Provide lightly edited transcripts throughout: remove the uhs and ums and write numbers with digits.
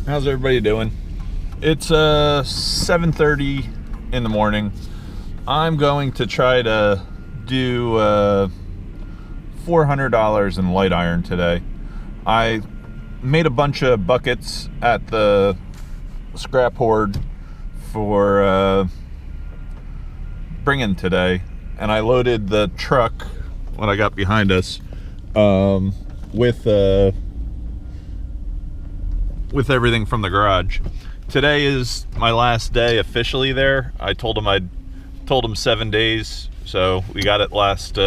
How's everybody doing? It's 7:30 in the morning. I'm going to try to do $400 in light iron today. I made a bunch of buckets at the scrap hoard for bringing today, and I loaded the truck, what I got behind us, with everything from the garage. Today is my last day officially there. I told him 7 days, so we got it last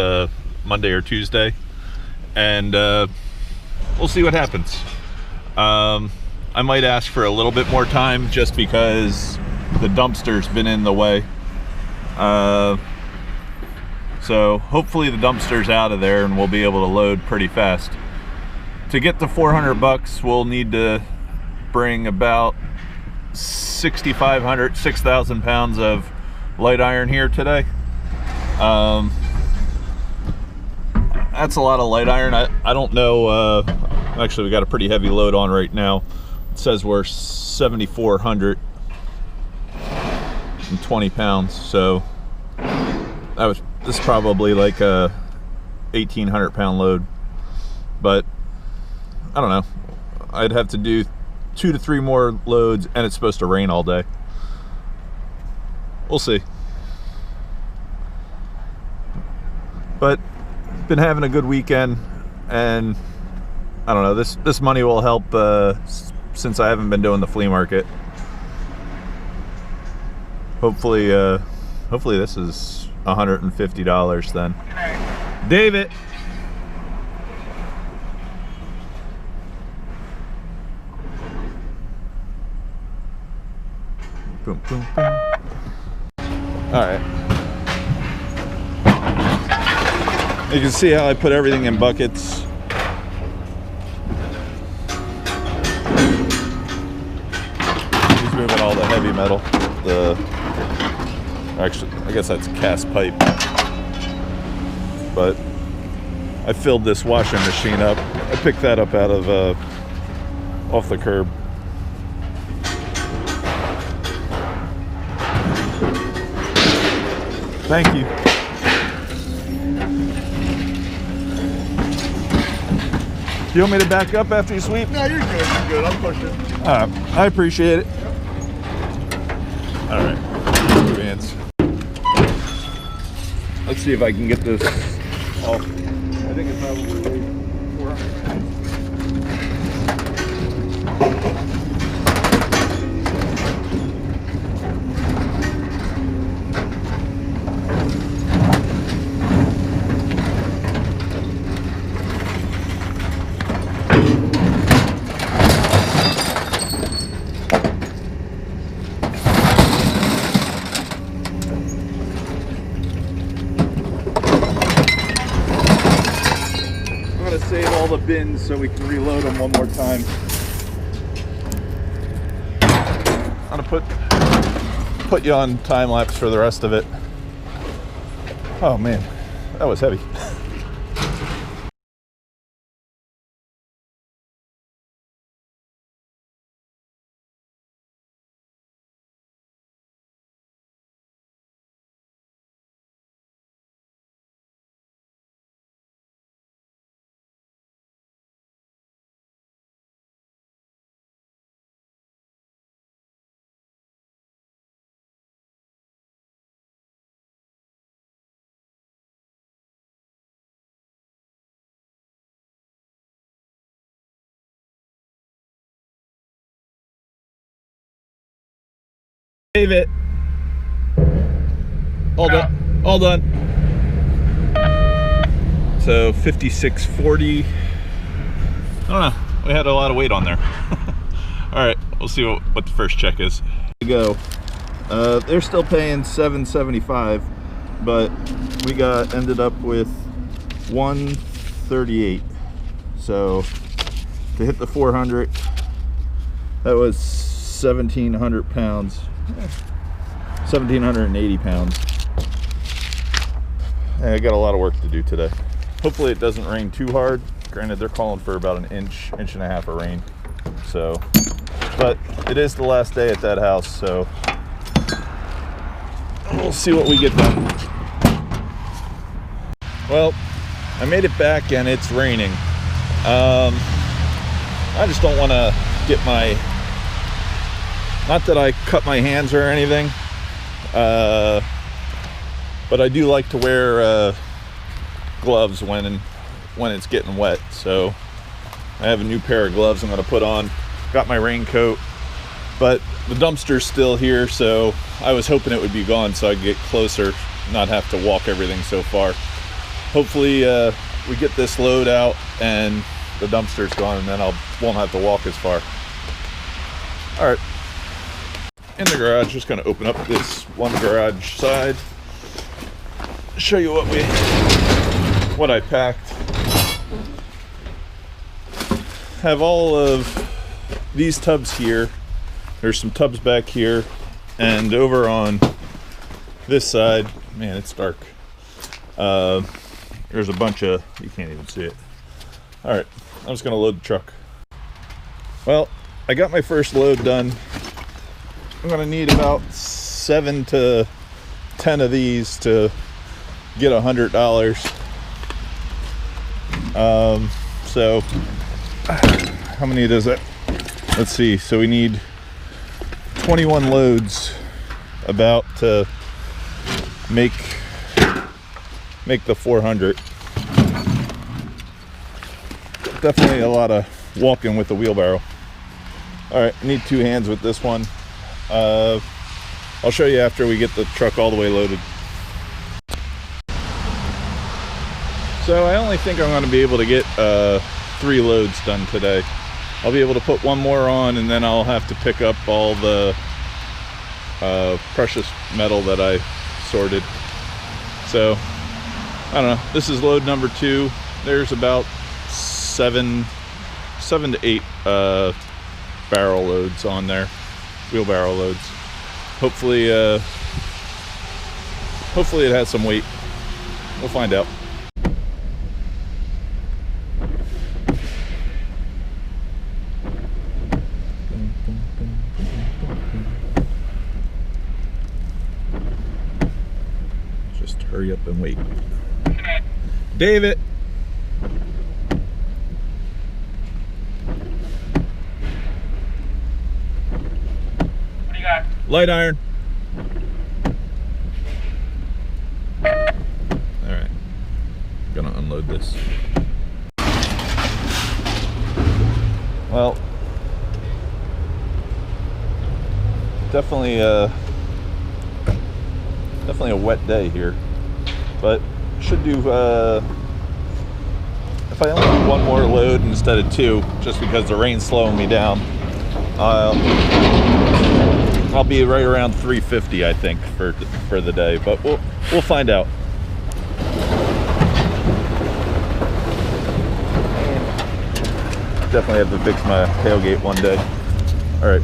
Monday or Tuesday, and we'll see what happens. I might ask for a little bit more time just because the dumpster's been in the way. So hopefully the dumpster's out of there and we'll be able to load pretty fast. To get to $400, we'll need to bring about 6,500, 6,000 pounds of light iron here today. That's a lot of light iron. I don't know, actually we got a pretty heavy load on right now. It says we're 7,420 pounds, so this is probably like a 1,800 pound load, but I don't know. I'd have to do 2 to 3 more loads, and it's supposed to rain all day. We'll see. But been having a good weekend, and I don't know, this money will help since I haven't been doing the flea market. Hopefully this is $150 then. David. Boom, boom, boom. All right. You can see how I put everything in buckets. He's moving all the heavy metal. Actually, I guess that's cast pipe. But I filled this washing machine up. I picked that up out of off the curb. Thank you. You want me to back up after you sweep? No, you're good. You're good. I'm pushing. I appreciate it. All right. Advance. Let's see if I can get this off. I think it probably weighs 400 pounds. Save all the bins so we can reload them one more time. I'm gonna put you on time lapse for the rest of it. Oh man, that was heavy. Save it. All done. All done. So 5640. I don't know. We had a lot of weight on there. All right, we'll see what the first check is. Go. They're still paying $775, but we ended up with 138. So to hit the 400, that was 1,700 pounds. 1,780 pounds. I got a lot of work to do today. Hopefully it doesn't rain too hard. Granted, they're calling for about an inch and a half of rain. So But it is the last day at that house, so we'll see what we get done. Well, I made it back and it's raining. I just don't want to get my, not that I cut my hands or anything, but I do like to wear gloves when it's getting wet. So I have a new pair of gloves I'm going to put on. Got my raincoat, but the dumpster's still here, so I was hoping it would be gone so I could get closer, not have to walk everything so far. Hopefully we get this load out and the dumpster's gone, and then I won't have to walk as far. All right, in the garage, just gonna open up this one garage side, show you what I packed. Have all of these tubs here. There's some tubs back here, and over on this side, man, it's dark. There's a bunch of, you can't even see it. All right, I'm just gonna load the truck. Well, I got my first load done. I'm gonna need about 7 to 10 of these to get $100. So how many does that? Let's see. So we need 21 loads about to make the 400. Definitely a lot of walking with the wheelbarrow. All right, I need 2 hands with this one. I'll show you after we get the truck all the way loaded. So I only think I'm going to be able to get 3 loads done today. I'll be able to put one more on, and then I'll have to pick up all the precious metal that I sorted. So I don't know, this is load number 2. There's about 7 to 8 barrel loads on there, wheelbarrow loads. Hopefully it has some weight. We'll find out. Just hurry up and wait. David. What do you got? Light iron. All right, gonna unload this. Well, definitely a wet day here, but should do. If I only do one more load instead of 2, just because the rain's slowing me down, I'll be right around 350, I think, for the day. But we'll find out. Definitely have to fix my tailgate one day. All right.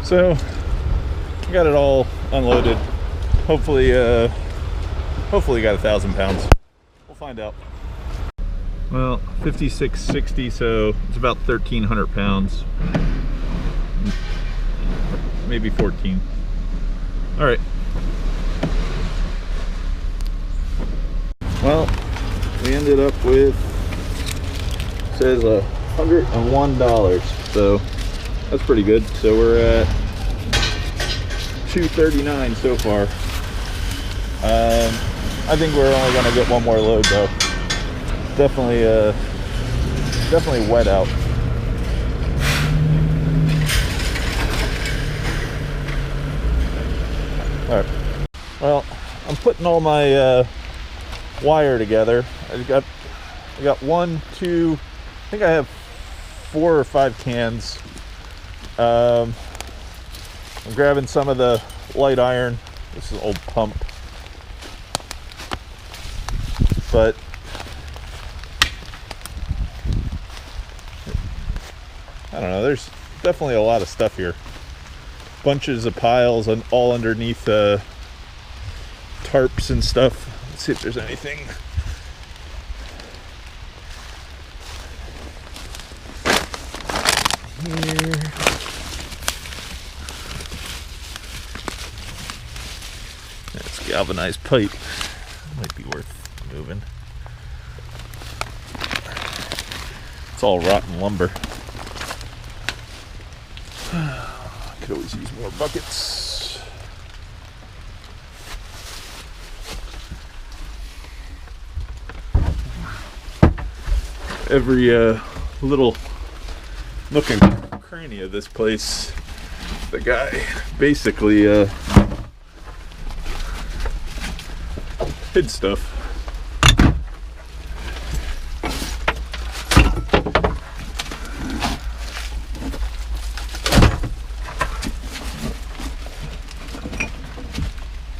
So I got it all unloaded. Hopefully got 1,000 pounds. We'll find out. Well, 5660, so it's about 1,300 pounds, maybe 14. All right. Well, we ended up with, says $101, so that's pretty good. So we're at 239 so far. I think we're only gonna get one more load though. Definitely wet out. All right. Well, I'm putting all my wire together. I got 1, 2. I think I have 4 or 5 cans. I'm grabbing some of the light iron. This is an old pump, but I don't know, there's definitely a lot of stuff here. Bunches of piles and all underneath tarps and stuff. Let's see if there's anything. Here. That's galvanized pipe. Might be worth moving. It's all rotten lumber. Could always use more buckets. Every little nook and cranny of this place, the guy basically hid stuff.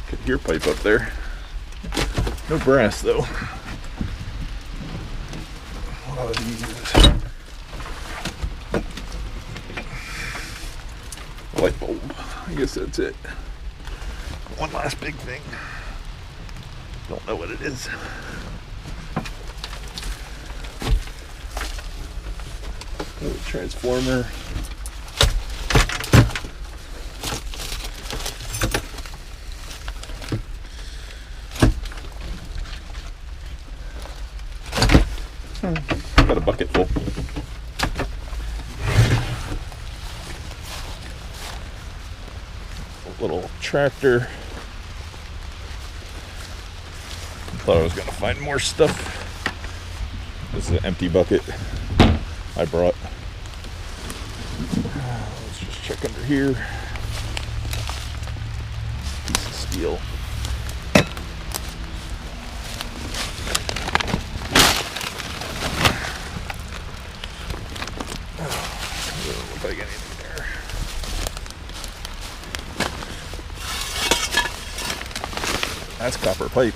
Could hear pipe up there. No brass though. A lot of these. Light bulb. I guess that's it. One last big thing. Don't know what it is. Oh, transformer. Got a bucket full. Little tractor. Thought I was gonna find more stuff. This is an empty bucket I brought. Let's just check under here. Piece of steel. Doesn't look like anything there. That's copper pipe.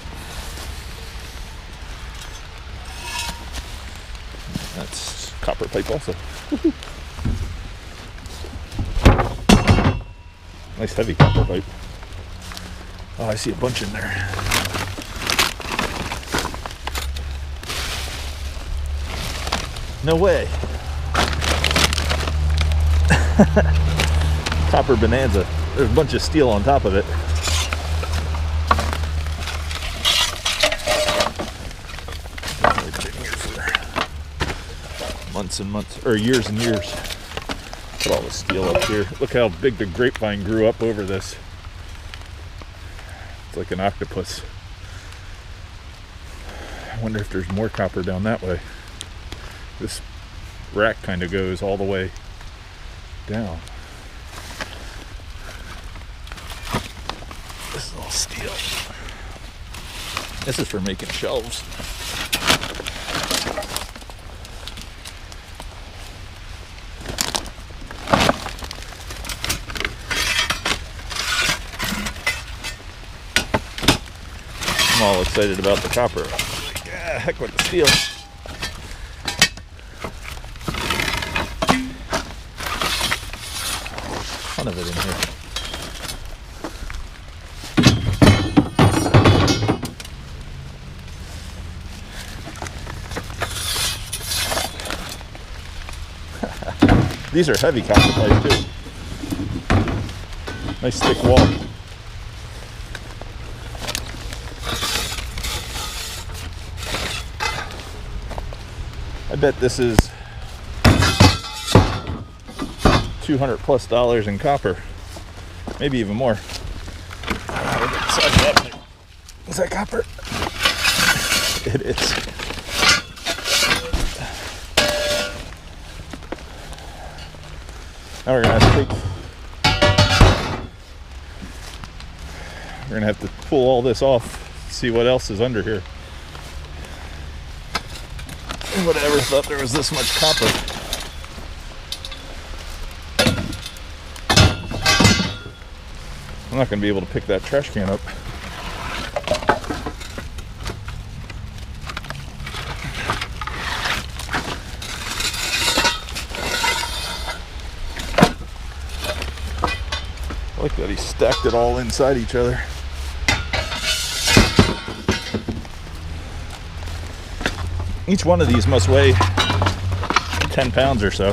That's copper pipe also. Nice heavy copper pipe. Oh, I see a bunch in there. No way. Copper bonanza. There's a bunch of steel on top of it. I've been here for months and months, or years and years. Put all the steel up here. Look how big the grapevine grew up over this. It's like an octopus. I wonder if there's more copper down that way. This rack kind of goes all the way down. This is all steel. This is for making shelves. I'm all excited about the copper. I'm like, yeah, heck with the steel. Ton of it in here. These are heavy copper pipe too. Nice thick wall. I bet this is $200+ in copper, maybe even more. Is that copper? It is. Now we're gonna have to pull all this off, see what else is under here. Whatever, thought there was this much copper. I'm not going to be able to pick that trash can up. like that he stacked it all inside each other. Each one of these must weigh 10 pounds or so.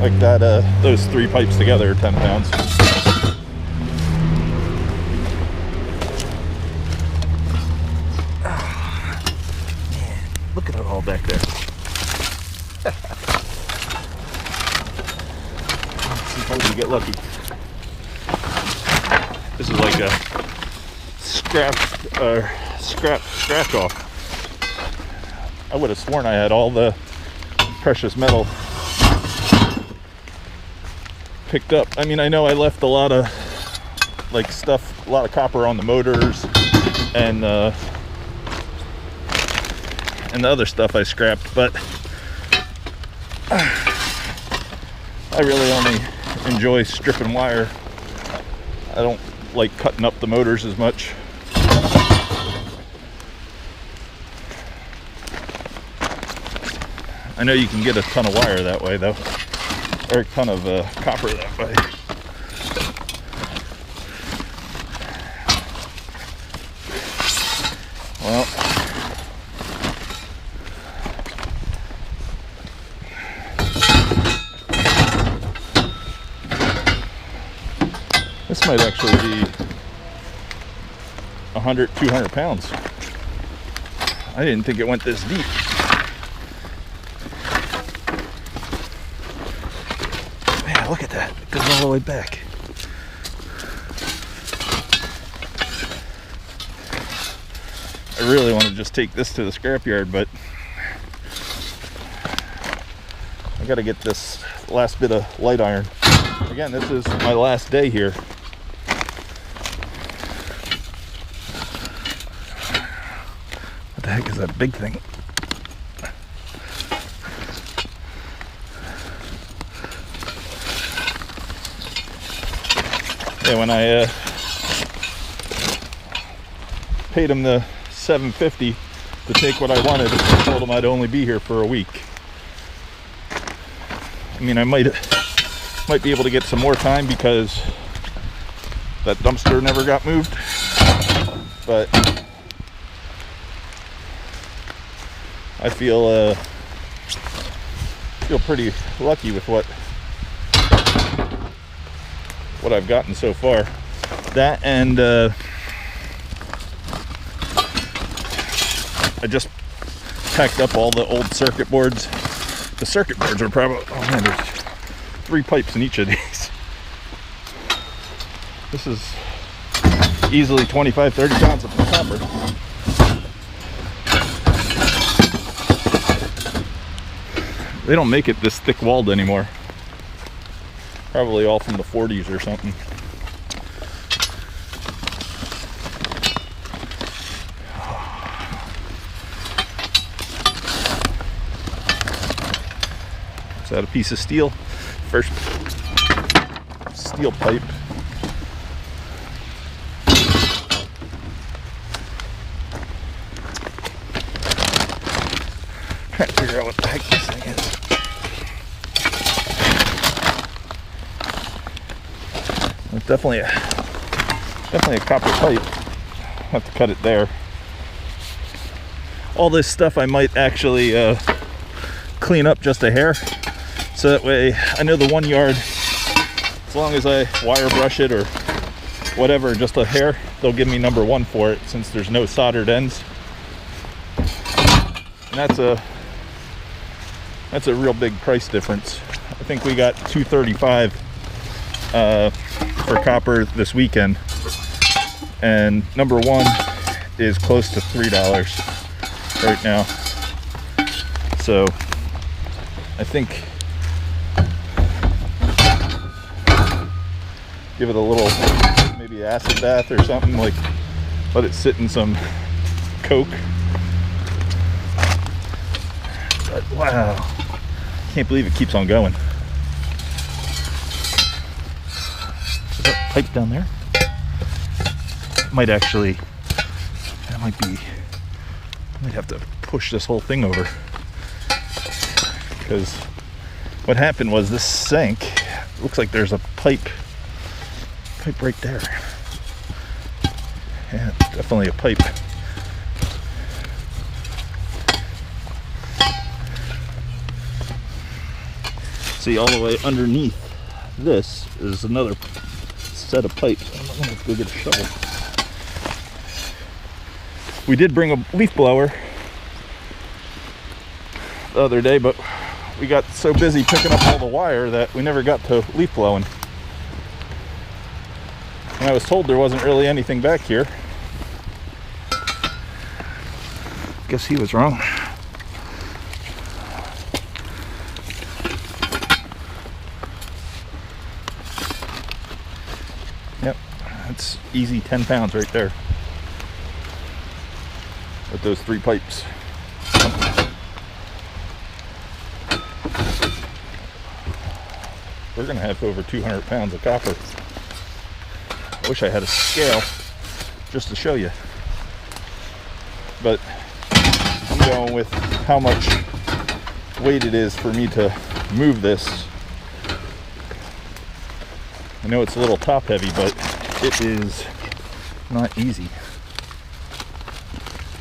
Like that, those 3 pipes together are 10 pounds. Man, look at it all back there. Suppose you get lucky. This is like a scratch off. I would have sworn I had all the precious metal picked up. I mean, I know I left a lot of like stuff, a lot of copper on the motors, and the other stuff I scrapped, but I really only enjoy stripping wire. I don't like cutting up the motors as much. I know you can get a ton of wire that way though, or a ton of copper that way. Well, this might actually be 100, 200 pounds. I didn't think it went this deep. Man, look at that. It goes all the way back. I really want to just take this to the scrapyard, but I got to get this last bit of light iron. Again, this is my last day here. What the heck is that big thing? Yeah, when I paid him the $7.50 to take what I wanted, I told him I'd only be here for a week. I mean, I might be able to get some more time because that dumpster never got moved, but I feel pretty lucky with what I've gotten so far. That, and I just packed up all the old circuit boards. The circuit boards are probably, oh man, there's 3 pipes in each of these. This is easily 25, 30 pounds of copper. They don't make it this thick walled anymore. Probably all from the 40s or something. Is that a piece of steel? First steel pipe. Trying to figure out what the heck this thing is. It's definitely a copper pipe. Have to cut it there. All this stuff I might actually clean up just a hair, so that way I know the 1 yard, as long as I wire brush it or whatever, just a hair, they'll give me number 1 for it, since there's no soldered ends. And that's a real big price difference. I think we got $2.35 for copper this weekend, and number 1 is close to $3 right now. So I think give it a little, maybe acid bath or something, like let it sit in some Coke. But wow, can't believe it keeps on going. Is that pipe down there? Might actually, that might be, I might have to push this whole thing over, because What happened was this sink, looks like there's a pipe right there. Yeah, it's definitely a pipe. See, all the way underneath this is another set of pipes. I'm gonna have to go get a shovel. We did bring a leaf blower the other day, but we got so busy picking up all the wire that we never got to leaf blowing. And I was told there wasn't really anything back here. Guess he was wrong. Yep, that's easy 10 pounds right there with those 3 pipes. We're gonna have over 200 pounds of copper. I wish I had a scale just to show you, but I'm going with how much weight it is for me to move this. I know it's a little top heavy, but it is not easy.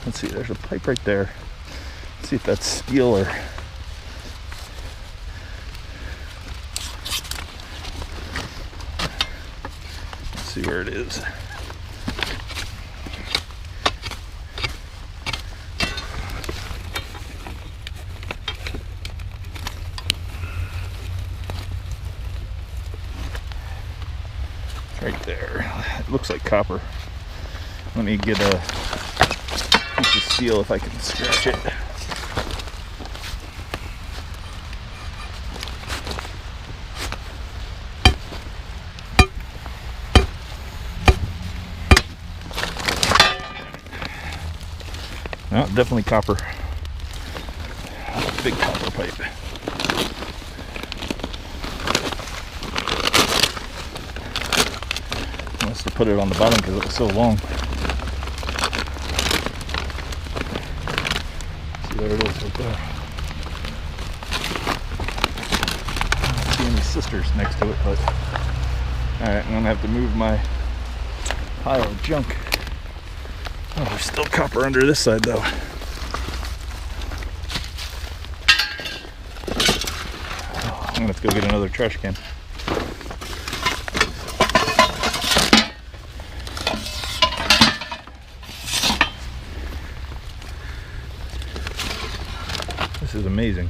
Let's see, there's a pipe right there. Let's see if that's steel or... Let's see where it is. Right there. It looks like copper. Let me get a piece of steel if I can scratch it. No, definitely copper. Big copper pipe. To put it on the bottom because it was so long. See, there it is right there. I don't see any sisters next to it, but alright, I'm gonna have to move my pile of junk. Oh, there's still copper under this side though. Oh, I'm gonna have to go get another trash can. This is amazing.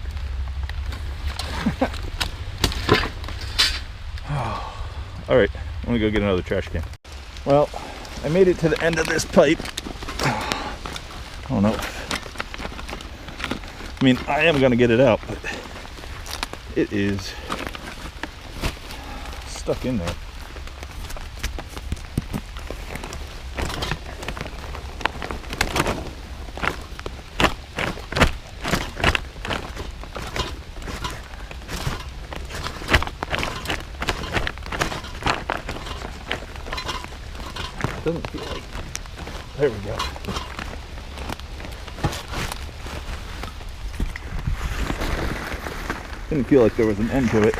Oh. All right, I'm gonna go get another trash can. Well, I made it to the end of this pipe. Oh no. I mean, I am gonna get it out, but it is stuck in there. Doesn't feel like, there we go. Didn't feel like there was an end to it.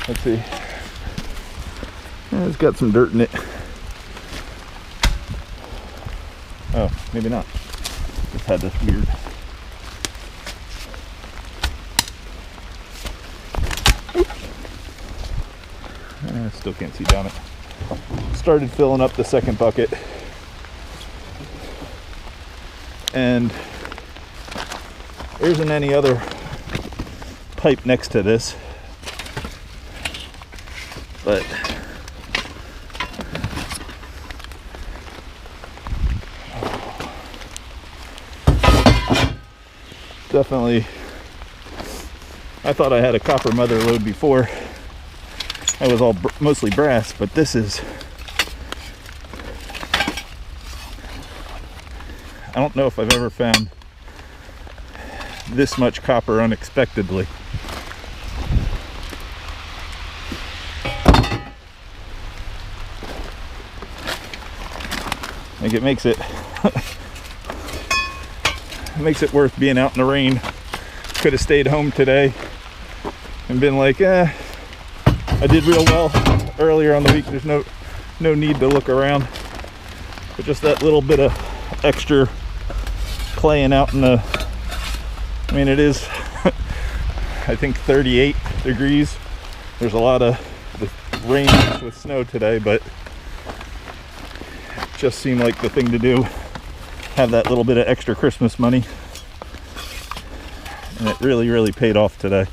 Let's see. Yeah, it's got some dirt in it. Oh, maybe not. Just had this weird. I still can't see down it. Started filling up the second bucket, and there isn't any other pipe next to this, but definitely, I thought I had a copper mother lode before. That was all mostly brass, but this is, I don't know if I've ever found this much copper unexpectedly. Like, it makes it makes it worth being out in the rain. Could have stayed home today and been like, I did real well earlier on the week. There's no need to look around. But just that little bit of extra playing out in the, I mean, it is, I think 38 degrees. There's a lot of rain with snow today, but it just seemed like the thing to do. Have that little bit of extra Christmas money. And it really, really paid off today.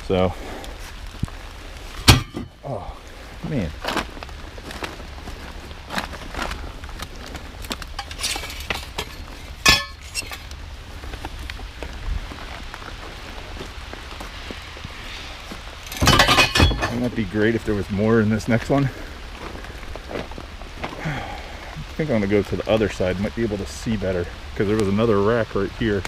So, oh, man. Wouldn't that be great if there was more in this next one? I think I'm gonna go to the other side, might be able to see better, because there was another rack right here.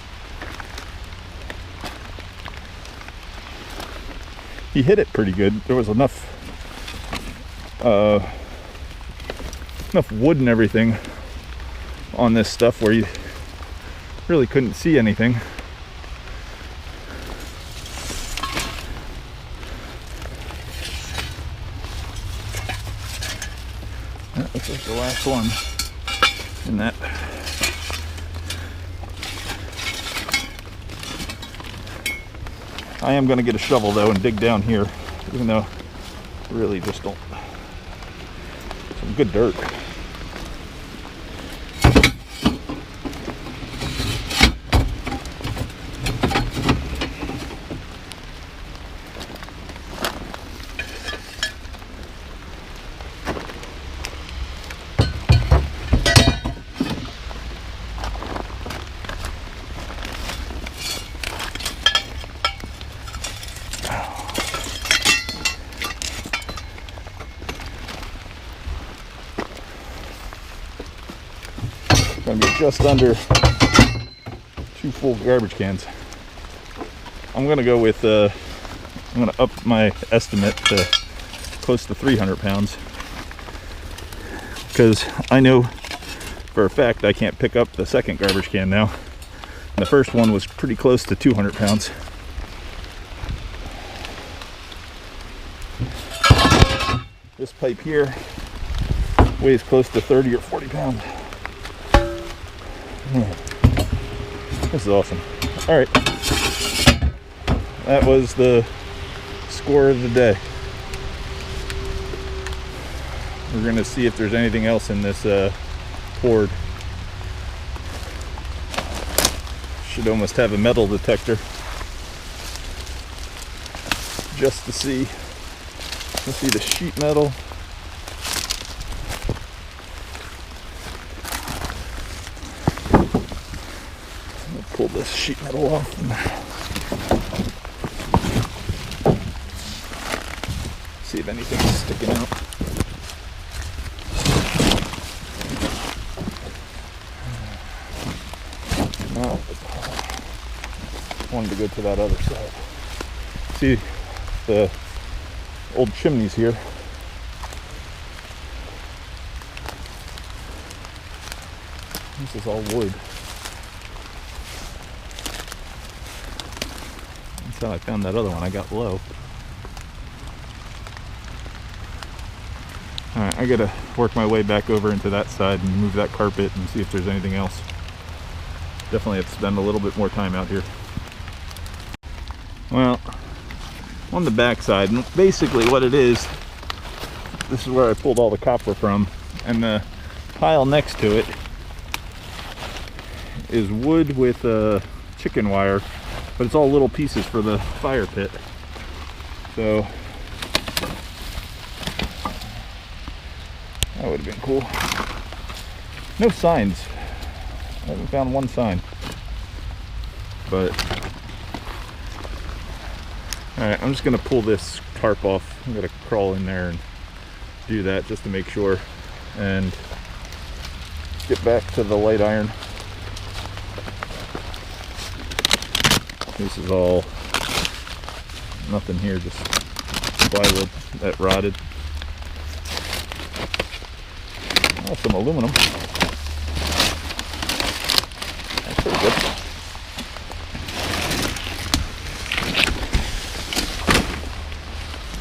He hit it pretty good. There was enough wood and everything on this stuff where you really couldn't see anything. That looks like the last one in that. I am going to get a shovel though and dig down here, even though I really just don't. Some good dirt. Gonna be just under 2 full garbage cans. I'm gonna go with I'm gonna up my estimate to close to 300 pounds, because I know for a fact I can't pick up the second garbage can now. And the first one was pretty close to 200 pounds. This pipe here weighs close to 30 or 40 pounds. This is awesome. All right, that was the score of the day. We're gonna see if there's anything else in this hoard. Should almost have a metal detector just to see. Let's see the sheet metal. Pull this sheet metal off and see if anything's sticking out. No, wanted to go to that other side. See the old chimneys here. This is all wood. That's how I found that other one. I got low. Alright, I gotta work my way back over into that side and move that carpet and see if there's anything else. Definitely have to spend a little bit more time out here. Well, on the back side, and basically what it is, this is where I pulled all the copper from, and the pile next to it is wood with chicken wire, but it's all little pieces for the fire pit. So that would have been cool. No signs. I haven't found one sign. But alright, I'm just gonna pull this tarp off. I'm gonna crawl in there and do that just to make sure, and get back to the light iron. This is all nothing here, just plywood that rotted. Oh, some aluminum. pretty good.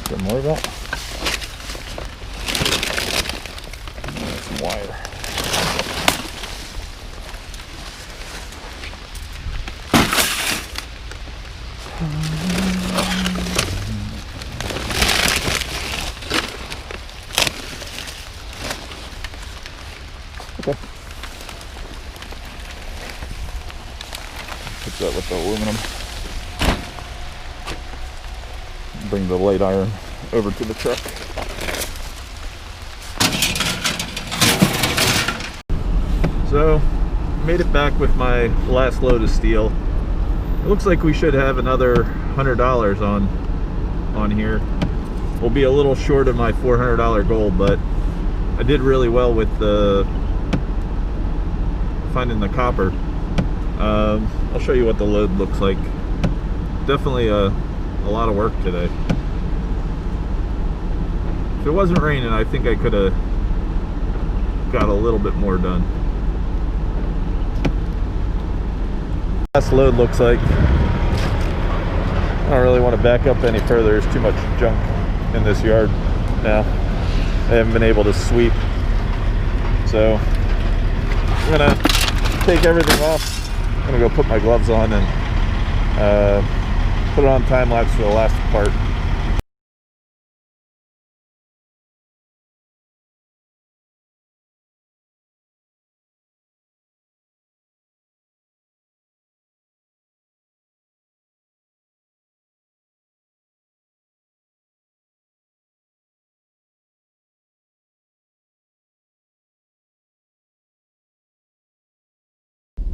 Is there more of that? There's some wire. Okay. Fix that with the aluminum. Bring the light iron over to the truck. So, made it back with my last load of steel. It looks like we should have another $100 on here. We'll be a little short of my $400 goal, but I did really well with finding the copper. I'll show you what the load looks like. Definitely a lot of work today. If it wasn't raining, I think I could have got a little bit more done. Last load looks like. I don't really want to back up any further. There's too much junk in this yard now. I haven't been able to sweep. So I'm gonna take everything off. I'm gonna go put my gloves on and put it on time lapse for the last part.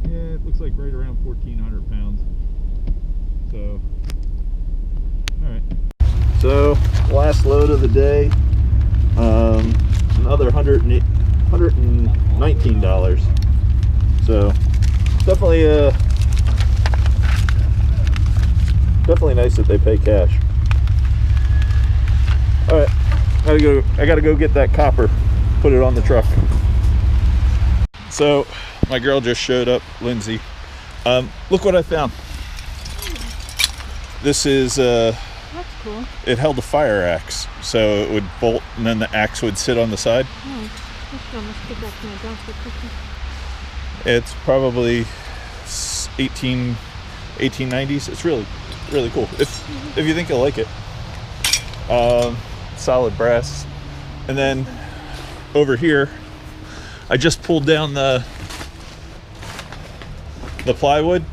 Yeah, it looks like right around 1,400 pounds. So, all right. So, last load of the day. Another $119. So, definitely nice that they pay cash. All right, I gotta go get that copper, put it on the truck. So, my girl just showed up, Lindsay. Look what I found. This is That's cool. it held a fire axe, so it would bolt and then the axe would sit on the side. Oh, let's get back to my dumpster quickly. It's probably 1890s. It's really cool. If you think you'll like it. Solid brass. And then over here, I just pulled down the plywood.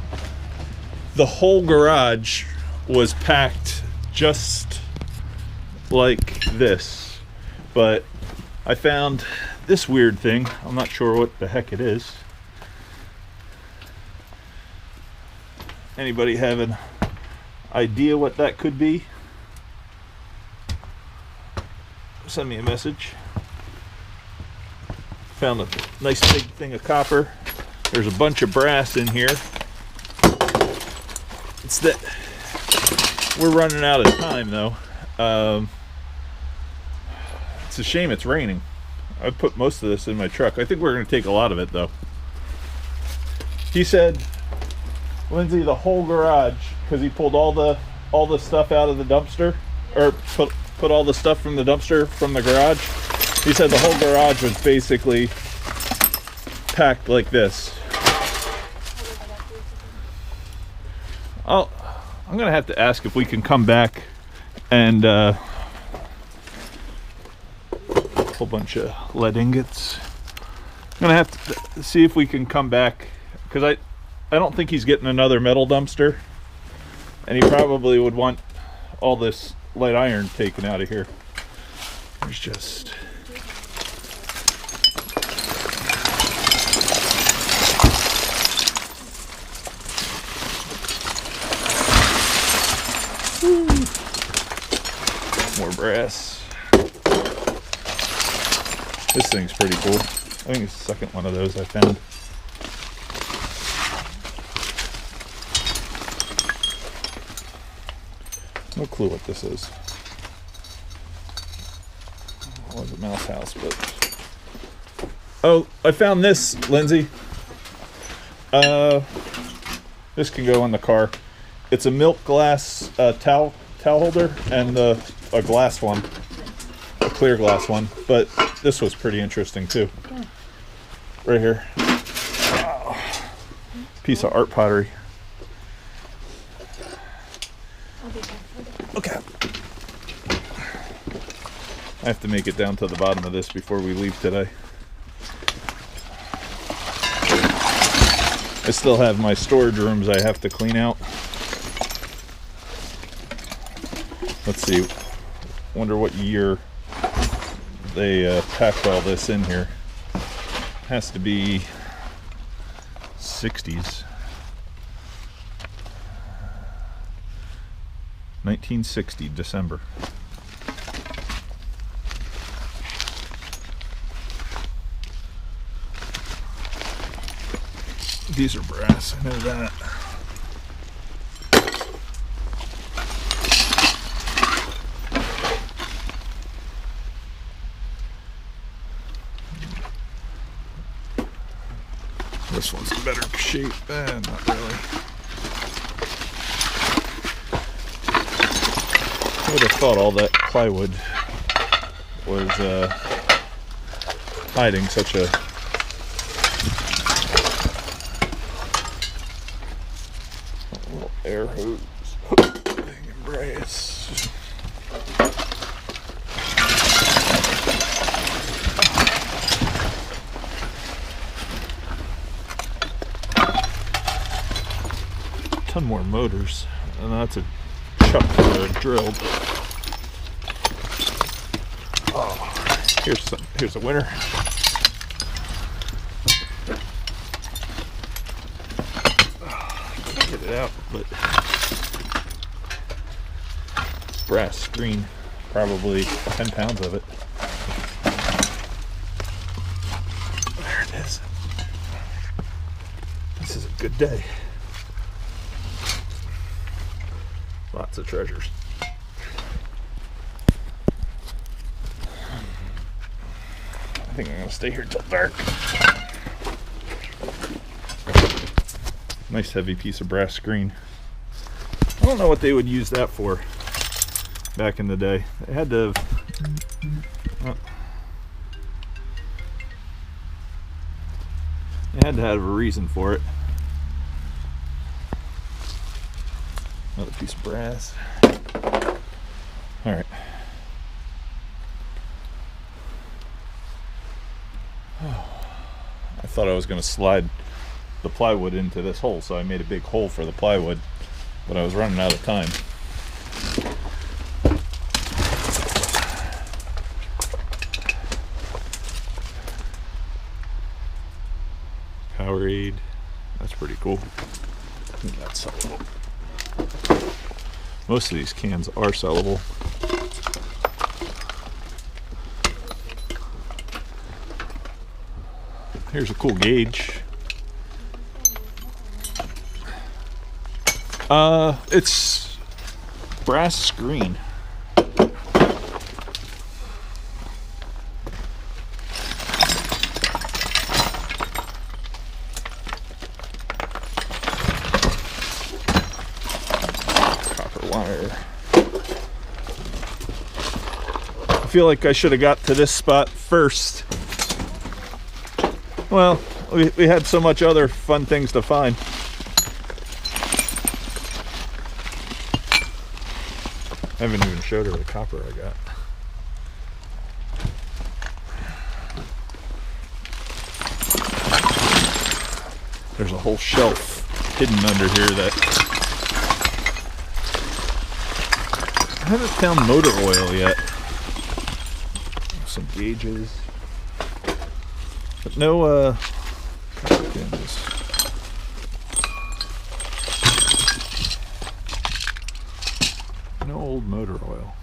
The whole garage was packed just like this, but I found this weird thing. I'm not sure what the heck it is. Anybody have an idea what that could be? Send me a message. Found a nice big thing of copper. There's a bunch of brass in here. It's that we're running out of time though. It's a shame it's raining. I put most of this in my truck. I think we're going to take a lot of it though. He said, Lindsay, the whole garage, because he pulled all the stuff out of the dumpster, or put all the stuff from the dumpster from the garage. He said the whole garage was basically packed like this. I'm gonna have to ask if we can come back and a whole bunch of lead ingots. I'm gonna have to see if we can come back, because I don't think he's getting another metal dumpster, and he probably would want all this light iron taken out of here. There's just more brass. This thing's pretty cool. I think it's the second one of those I found. No clue what this is. It was a mouse house, but... Oh, I found this, Lindsay. This can go in the car. It's a milk glass towel holder and a glass one, a clear glass one. But this was pretty interesting too. Right here. Oh, piece of art pottery. Okay. I have to make it down to the bottom of this before we leave today. I still have my storage rooms I have to clean out. Let's see. Wonder what year they packed all this in here. Has to be 60s. 1960 December. These are brass, I know that. This one's in better shape. Not really. I would have thought all that plywood was hiding such a little air hose thing and brace. A ton more motors, and that's a chuck for a drill. Oh, here's a winner. Can't get it out, but brass screen, probably 10 pounds of it. There it is. This is a good day. Lots of treasures. I think I'm gonna stay here till dark. Nice heavy piece of brass screen. I don't know what they would use that for back in the day. They had to have a reason for it. Another piece of brass. All right. I thought I was going to slide the plywood into this hole, so I made a big hole for the plywood, but I was running out of time. Powerade. That's pretty cool. I think that's sellable. Most of these cans are sellable. Here's a cool gauge. It's brass screen. Wire. I feel like I should have got to this spot first. Well, we had so much other fun things to find. I haven't even showed her the copper I got. There's a whole shelf hidden under here that I haven't found motor oil yet. Some gauges. But no copper pins. No old motor oil.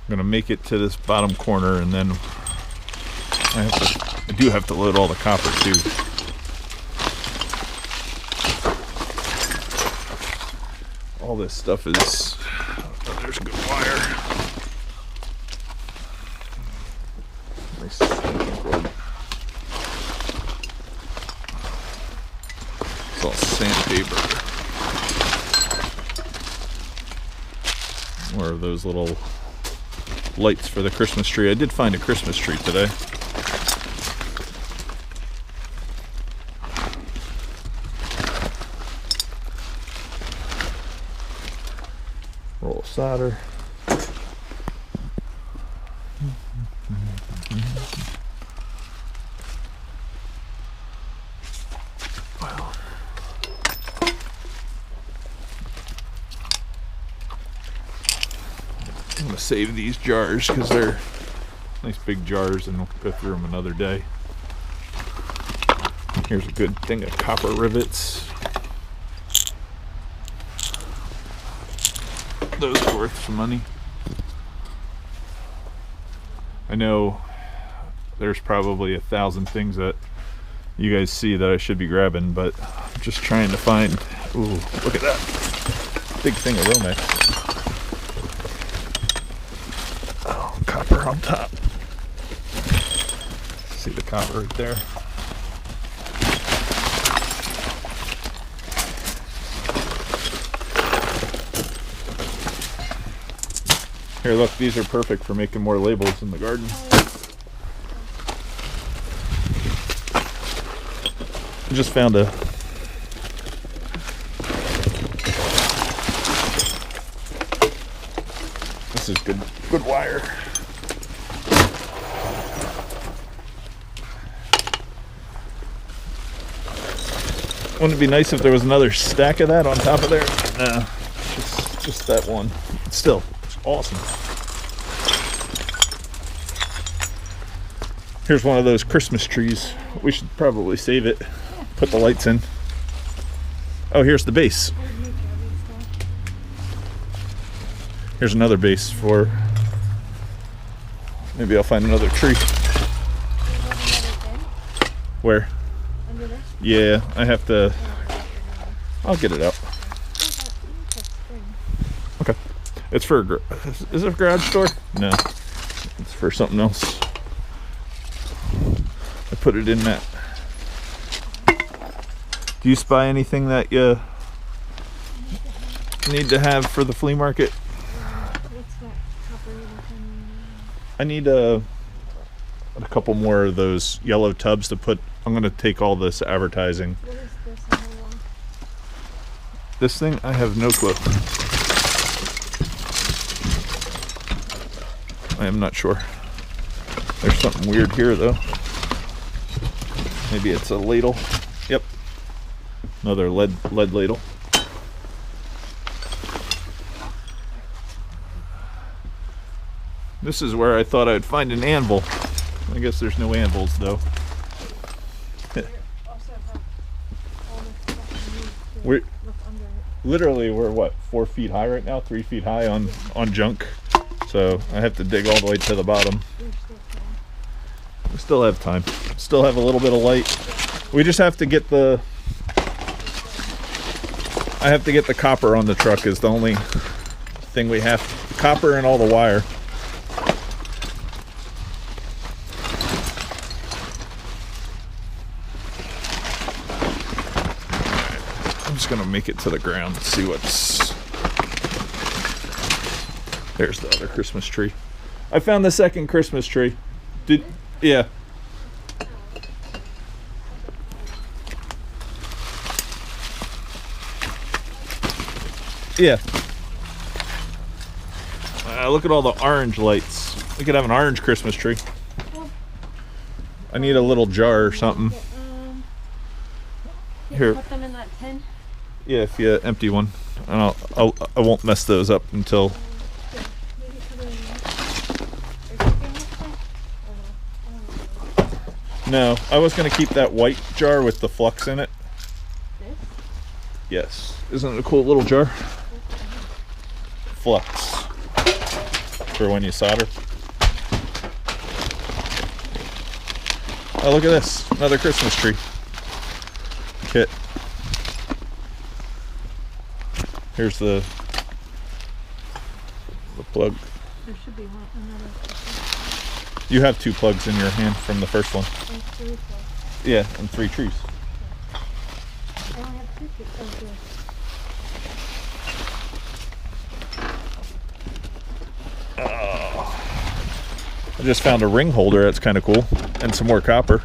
I'm gonna make it to this bottom corner, and then I do have to load all the copper too. All this stuff is, oh, there's good wire. Nice stinking cord. more of those little lights for the Christmas tree. I did find a Christmas tree today. Roll of solder. Wow. I'm going to save these jars because they're nice big jars and we'll go through them another day. Here's a good thing of copper rivets. Those are worth some money. I know there's probably 1,000 things that you guys see that I should be grabbing, but I'm just trying to find. Ooh, look at that big thing of Romex. Oh, copper on top. See the copper right there. Here, look, these are perfect for making more labels in the garden. I just found a this is good wire. Wouldn't it be nice if there was another stack of that on top of there? No, just that one. Still, it's awesome. Here's one of those Christmas trees. We should probably save it. Put the lights in. Oh, here's the base. Here's another base for. Maybe I'll find another tree. Where? Yeah, I have to. I'll get it out. Okay. It's for. Is it a garage door? No. It's for something else. I put it in that. Do you spy anything that you need to have for the flea market? What's that copper thing? I need a couple more of those yellow tubs to put. I'm going to take all this advertising. What is this on the wall? This thing, I have no clue. I am not sure. There's something weird here though. Maybe it's a ladle. Yep. Another lead ladle. This is where I thought I'd find an anvil. I guess there's no anvils though. Also have all the stuff you need to We're look under it. literally we're what 4 feet high right now, 3 feet high on junk. So I have to dig all the way to the bottom. You're still fine. We still have time. Still have a little bit of light. We just have to get the. I have to get the copper on the truck is the only thing we have. Copper and all the wire. I'm just gonna make it to the ground and see what's. There's the other Christmas tree. I found the second Christmas tree. Yeah. Yeah. Look at all the orange lights. We could have an orange Christmas tree. I need a little jar or something. Here. Put them in that tin. Yeah, if you empty one, and I won't mess those up until. Maybe put it in there. Are you keeping this thing? Or no? I don't know. No, I was gonna keep that white jar with the flux in it. This? Yes. Isn't it a cool little jar? Flux. For when you solder. Oh, look at this. Another Christmas tree kit. Here's the plug. There should be one. Another. You have 2 plugs in your hand from the first one. And 3 plugs. Yeah, and 3 trees. I only have 2 plugs. Oh, good. I just found a ring holder that's kind of cool, and some more copper.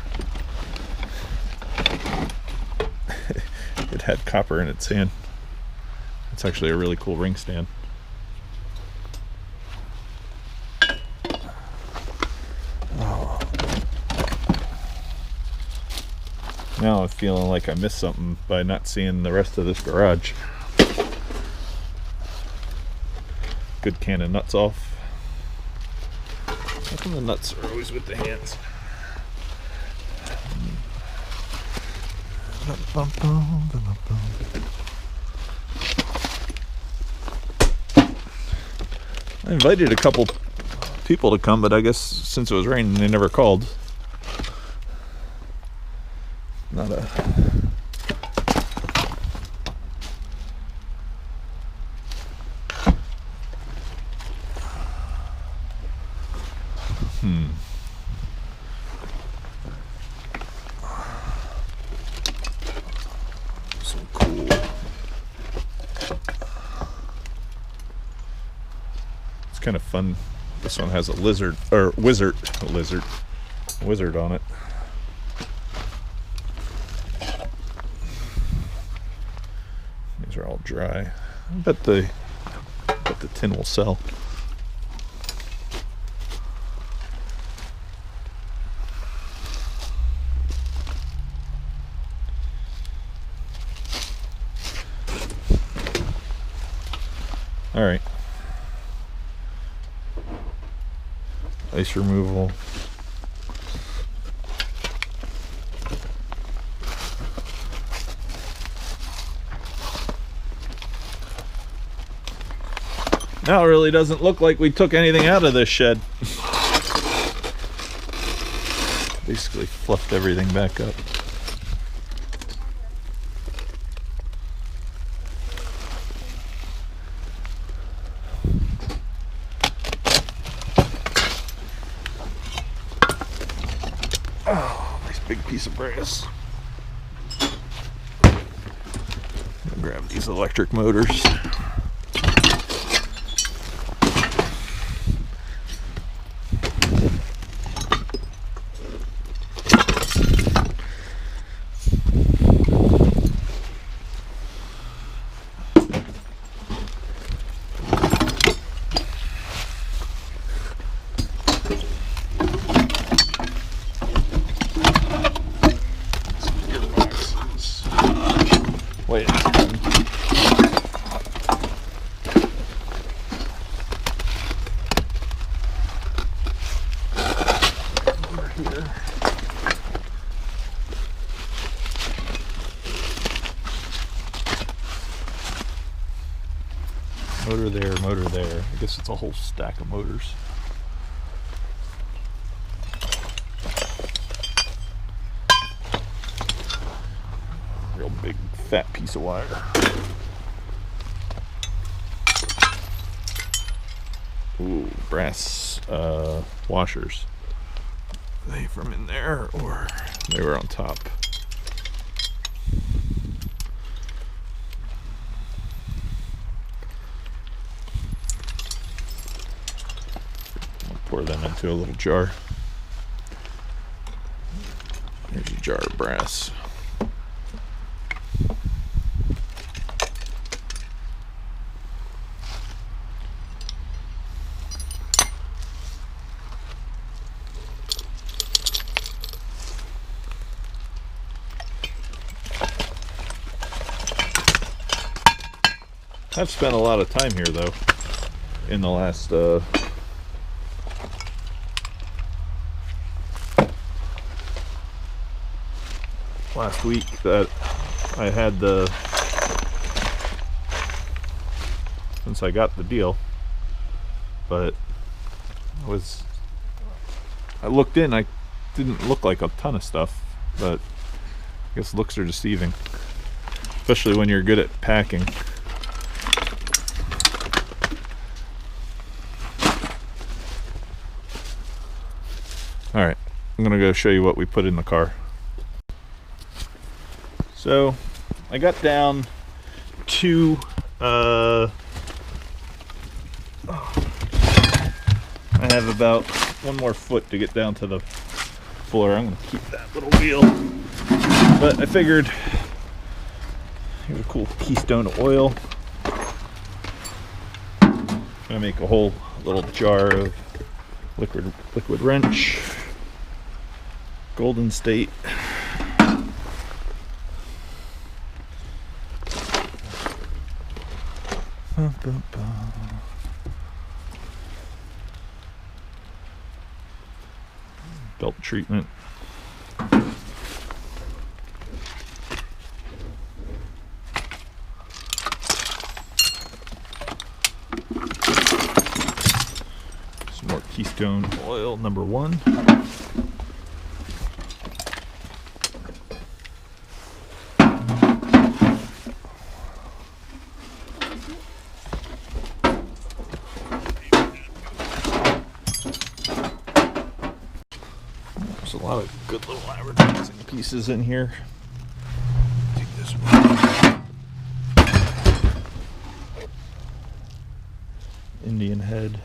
It had copper in its hand. It's actually a really cool ring stand. Oh. Now I'm feeling like I missed something by not seeing the rest of this garage. Good can of nuts off. How come the nuts are always with the hands? I invited a couple people to come, but I guess since it was raining, they never called. Not a... So cool. It's kind of fun. This one has a wizard on it. These are all dry. I bet the tin will sell. All right. Ice removal. Now it really doesn't look like we took anything out of this shed. Basically fluffed everything back up. Oh, nice big piece of brass. Grab these electric motors. Wait. Over here. Motor there, motor there. I guess it's a whole stack of motors. Real big fat piece of wire. Ooh, brass washers. Are they from in there or they were on top? I'll pour them into a little jar. Here's a jar of brass. I've spent a lot of time here though in the last week that I had since I got the deal, but I looked in, I didn't look like a ton of stuff, but I guess looks are deceiving, especially when you're good at packing. Alright, I'm gonna go show you what we put in the car. So I got down to I have about one more foot to get down to the floor. I'm gonna keep that little wheel, but I figured here's a cool Keystone oil. I'm gonna make a whole little jar of liquid wrench, Golden State. Belt treatment. Some more Keystone oil, number 1. There's a lot of good little advertising pieces in here. Take this one. Indian head.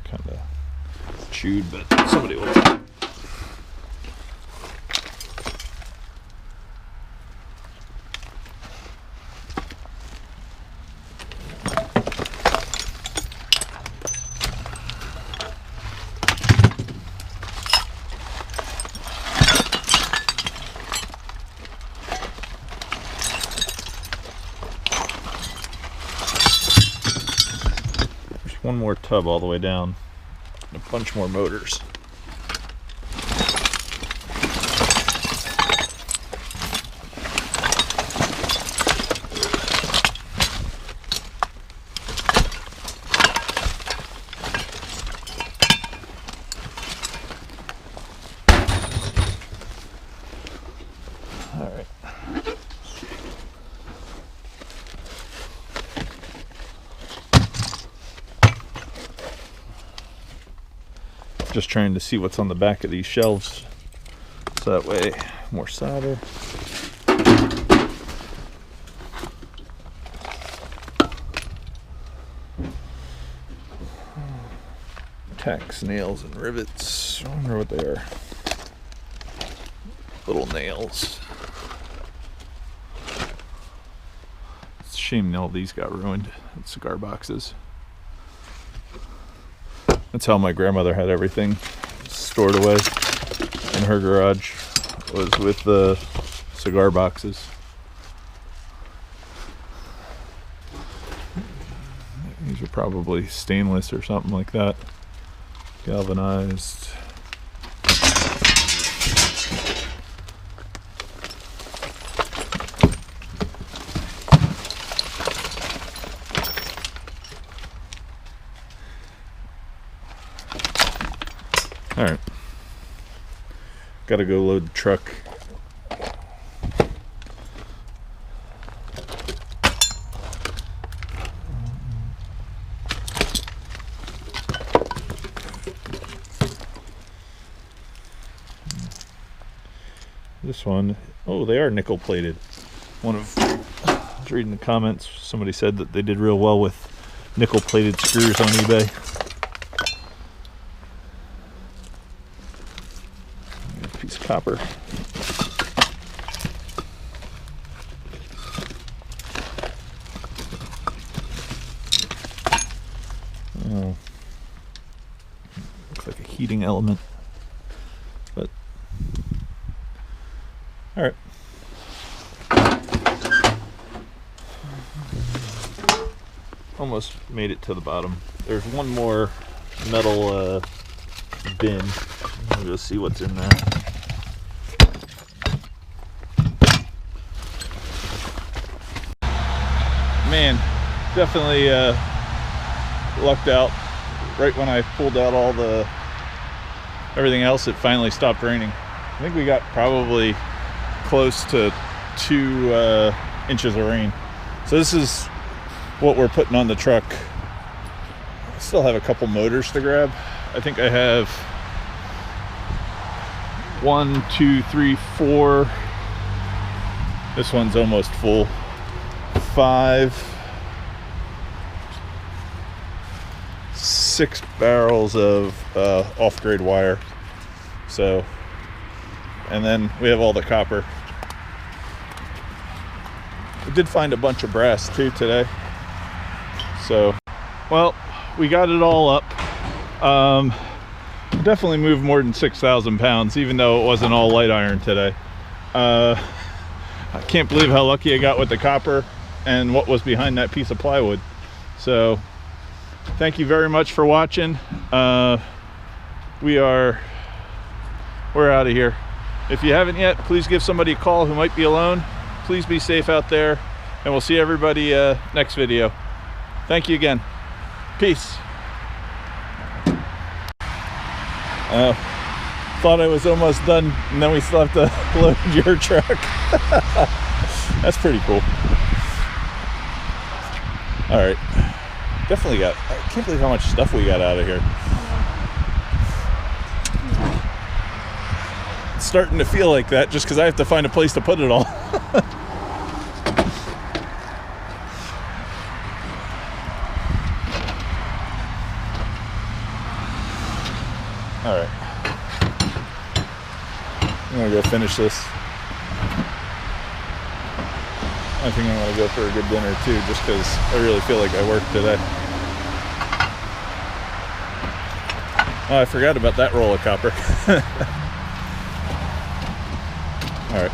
Kind of chewed, but somebody will. One more tub all the way down, and a bunch more motors. All right. Just trying to see what's on the back of these shelves, so that way more solder. Tacks, nails, and rivets. I wonder what they are. Little nails. It's a shame all these got ruined. Cigar boxes. That's how my grandmother had everything stored away in her garage, was with the cigar boxes. These are probably stainless or something like that. Galvanized. All right, gotta go load the truck. This one, oh, they are nickel plated. I was reading the comments, somebody said that they did real well with nickel plated screws on eBay. Piece of copper. Oh, looks like a heating element, but all right. Almost made it to the bottom. There's one more metal bin. We'll just see what's in there. Man, definitely lucked out. Right when I pulled out all the everything else, it finally stopped raining. I think we got probably close to 2 inches of rain. So this is what we're putting on the truck. I still have a couple motors to grab. I think I have 1, 2, 3, 4. This one's almost full. 5, 6 barrels of off-grade wire. So, and then we have all the copper. We did find a bunch of brass too today. So, well, we got it all up. Definitely moved more than 6,000 pounds, even though it wasn't all light iron today. I can't believe how lucky I got with the copper and what was behind that piece of plywood. So, thank you very much for watching. We're out of here. If you haven't yet, please give somebody a call who might be alone. Please be safe out there, and we'll see everybody next video. Thank you again. Peace. Thought I was almost done, and then we still have to load your truck. That's pretty cool. All right. Definitely got, I can't believe how much stuff we got out of here. It's starting to feel like that just because I have to find a place to put it all. All right. I'm gonna go finish this. I think I'm gonna go for a good dinner too, just because I really feel like I worked today. Oh, I forgot about that roll of copper. All right.